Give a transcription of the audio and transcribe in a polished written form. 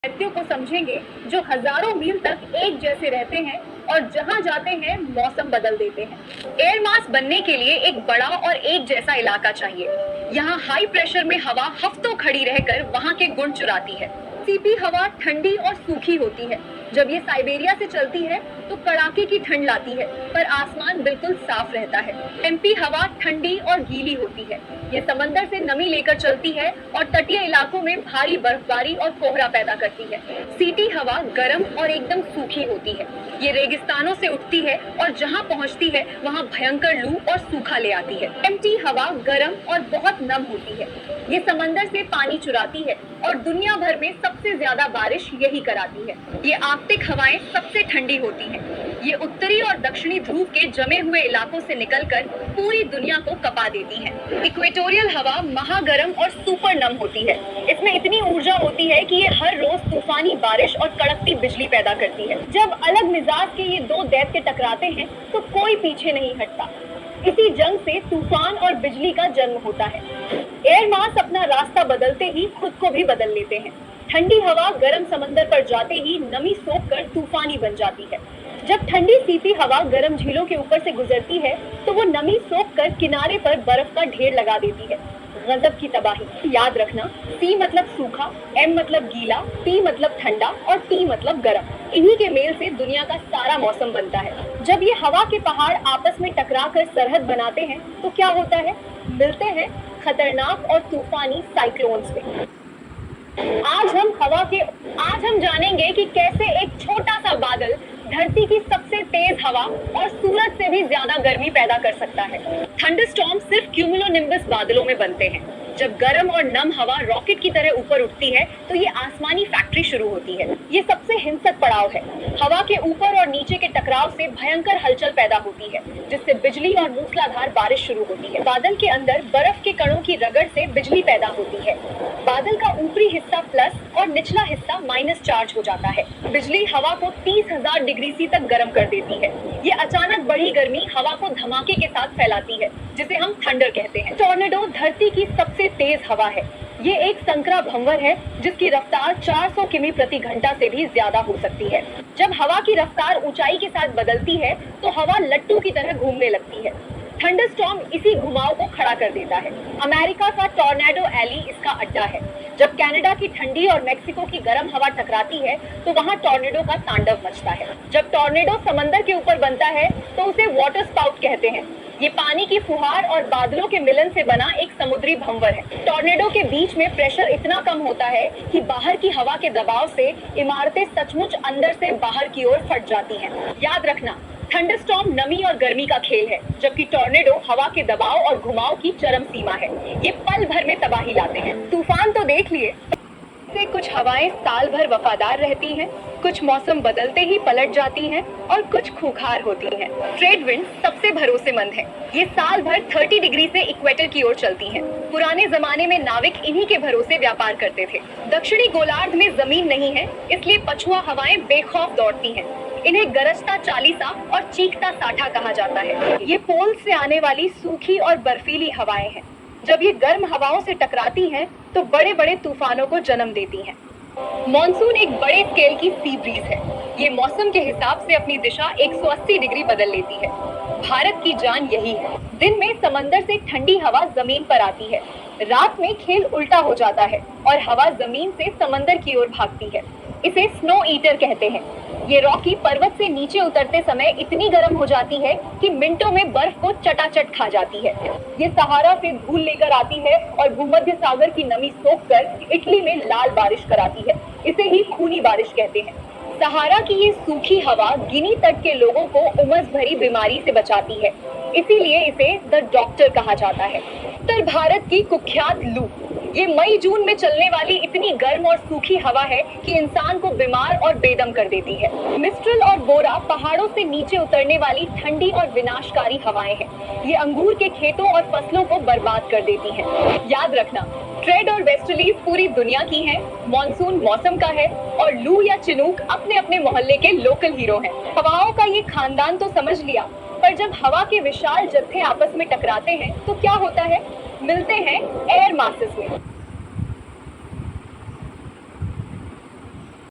व्यक्तियों को समझेंगे जो हजारों मील तक एक जैसे रहते हैं और जहां जाते हैं मौसम बदल देते हैं। एयर मास बनने के लिए एक बड़ा और एक जैसा इलाका चाहिए। यहाँ हाई प्रेशर में हवा हफ्तों खड़ी रहकर वहाँ के गुण चुराती है। सीपी हवा ठंडी और सूखी होती है। जब ये साइबेरिया से चलती है तो कड़ाके की ठंड लाती है, पर आसमान बिल्कुल साफ रहता है। एमपी हवा ठंडी और गीली होती है। ये समंदर से नमी लेकर चलती है और तटीय इलाकों में भारी बर्फबारी और कोहरा पैदा करती है। सीटी हवा गर्म और एकदम सूखी होती है। ये रेगिस्तानों से उठती है और जहाँ पहुँचती है वहाँ भयंकर लू और सूखा ले आती है। एमटी हवा गर्म और बहुत नम होती है। ये समंदर से पानी चुराती है और दुनिया भर में सबसे ज्यादा बारिश यही कराती है। ये आर्कटिक हवाएं सबसे ठंडी होती हैं। ये उत्तरी और दक्षिणी ध्रुव के जमे हुए इलाकों से निकलकर पूरी दुनिया को कपा देती हैं। इक्वेटोरियल हवा महागरम और सुपर नम होती है। इसमें इतनी ऊर्जा होती है कि ये हर रोज तूफानी बारिश और कड़कती बिजली पैदा करती है। जब अलग मिजाज के ये दो दैत्य टकराते हैं तो कोई पीछे नहीं हटता। इसी जंग से तूफान और बिजली का जन्म होता है। एयर मास अपना रास्ता बदलते ही खुद को भी बदल लेते हैं। ठंडी हवा गर्म समंदर पर जाते ही नमी सोखकर तूफानी बन जाती है। जब ठंडी सीपी हवा गर्म झीलों के ऊपर से गुजरती है तो वो नमी सोखकर किनारे पर बर्फ का ढेर लगा देती है। गजब की तबाही। याद रखना, सी मतलब सूखा, एम मतलब गीला, टी मतलब ठंडा और टी मतलब गर्म। इन्हीं के मेल से दुनिया का सारा मौसम बनता है। जब ये हवा के पहाड़ आपस में टकराकर सरहद बनाते हैं तो क्या होता है? मिलते हैं खतरनाक और तूफानी साइक्लोन्स में। आज हम जानेंगे कि कैसे एक छोटा सा बादल धरती की सबसे तेज हवा और सूरज से भी ज्यादा गर्मी पैदा कर सकता है। थंडरस्टॉर्म सिर्फ क्यूमुलोनिम्बस बादलों में बनते हैं। जब गर्म और नम हवा रॉकेट की तरह ऊपर उठती है तो ये आसमानी फैक्ट्री शुरू होती है। ये सबसे हिंसक पड़ाव है। हवा के ऊपर और नीचे के टकराव से भयंकर हलचल पैदा होती है, जिससे बिजली और मूसलाधार बारिश शुरू होती है। बादल के अंदर बर्फ के कणों की रगड़ से बिजली पैदा होती है। बादल का ऊपरी हिस्सा प्लस और निचला हिस्सा माइनस चार्ज हो जाता है। बिजली हवा को 30,000 डिग्री सी तक गर्म कर देती है। ये अचानक बढ़ी गर्मी हवा को धमाके के साथ फैलाती है, जिसे हम थंडर कहते हैं। टॉर्नेडो धरती की सबसे तेज हवा है। ये एक संकरा भंवर है जिसकी रफ्तार 400 किमी प्रति घंटा से भी ज्यादा हो सकती है। जब हवा की रफ्तार ऊंचाई के साथ बदलती है तो हवा लट्टू की तरह घूमने लगती है। थंडरस्टॉर्म इसी घुमाव को खड़ा कर देता है। अमेरिका का टॉर्नेडो एली इसका अड्डा है। जब कनाडा की ठंडी और मेक्सिको की गर्म हवा टकराती है तो वहाँ टॉर्नेडो का तांडव मचता है। जब टॉर्नेडो समंदर के ऊपर बनता है तो उसे वाटर स्पाउट कहते हैं। ये पानी की फुहार और बादलों के मिलन से बना एक समुद्री भंवर है। टॉर्नेडो के बीच में प्रेशर इतना कम होता है कि बाहर की हवा के दबाव से इमारतें सचमुच अंदर से बाहर की ओर फट जाती हैं। याद रखना, थंडरस्टॉर्म नमी और गर्मी का खेल है, जबकि टॉर्नेडो हवा के दबाव और घुमाव की चरम सीमा है। ये पल भर में तबाही लाते हैं। तूफान तो देख लिए, से कुछ हवाएं साल भर वफादार रहती हैं, कुछ मौसम बदलते ही पलट जाती हैं और कुछ खूंखार होती हैं। ट्रेड विंड सबसे भरोसेमंद है। ये साल भर 30 डिग्री से इक्वेटर की ओर चलती हैं। पुराने जमाने में नाविक इन्हीं के भरोसे व्यापार करते थे। दक्षिणी गोलार्ध में जमीन नहीं है, इसलिए पछुआ हवाएं बेखौफ दौड़ती हैं। इन्हें गरजता चालीसा और चीखता साठा कहा जाता है। ये पोल से आने वाली सूखी और बर्फीली हवाएं हैं। जब ये गर्म हवाओं से टकराती हैं तो बड़े बड़े तूफानों को जन्म देती हैं। मॉनसून एक बड़े स्केल की सी ब्रीज है। ये मौसम के हिसाब से अपनी दिशा 180 डिग्री बदल लेती है। भारत की जान यही है। दिन में समंदर से ठंडी हवा जमीन पर आती है, रात में खेल उल्टा हो जाता है और हवा जमीन से समंदर की ओर भागती है। इसे स्नो ईटर कहते हैं। ये रॉकी पर्वत से नीचे उतरते समय इतनी गर्म हो जाती है कि मिनटों में बर्फ को चटाचट खा जाती है। ये सहारा से धूल लेकर आती है और भूमध्य सागर की नमी सोखकर इटली में लाल बारिश कराती है। इसे ही खूनी बारिश कहते हैं। सहारा की ये सूखी हवा गिनी तट के लोगों को उमस भरी बीमारी से बचाती है, इसीलिए इसे द डॉक्टर कहा जाता है। उत्तर भारत की कुख्यात लू, ये मई जून में चलने वाली इतनी गर्म और सूखी हवा है कि इंसान को बीमार और बेदम कर देती है। मिस्ट्रल और बोरा पहाड़ों से नीचे उतरने वाली ठंडी और विनाशकारी हवाएं हैं। ये अंगूर के खेतों और फसलों को बर्बाद कर देती हैं। याद रखना, ट्रेड और वेस्टर्लीज पूरी दुनिया की हैं, मॉनसून मौसम का है और लू या चिनूक अपने अपने मोहल्ले के लोकल हीरो हैं। हवाओं का ये खानदान तो समझ लिया, पर जब हवा के विशाल जत्थे आपस में टकराते हैं तो क्या होता है? मिलते हैं एयर मासेस में।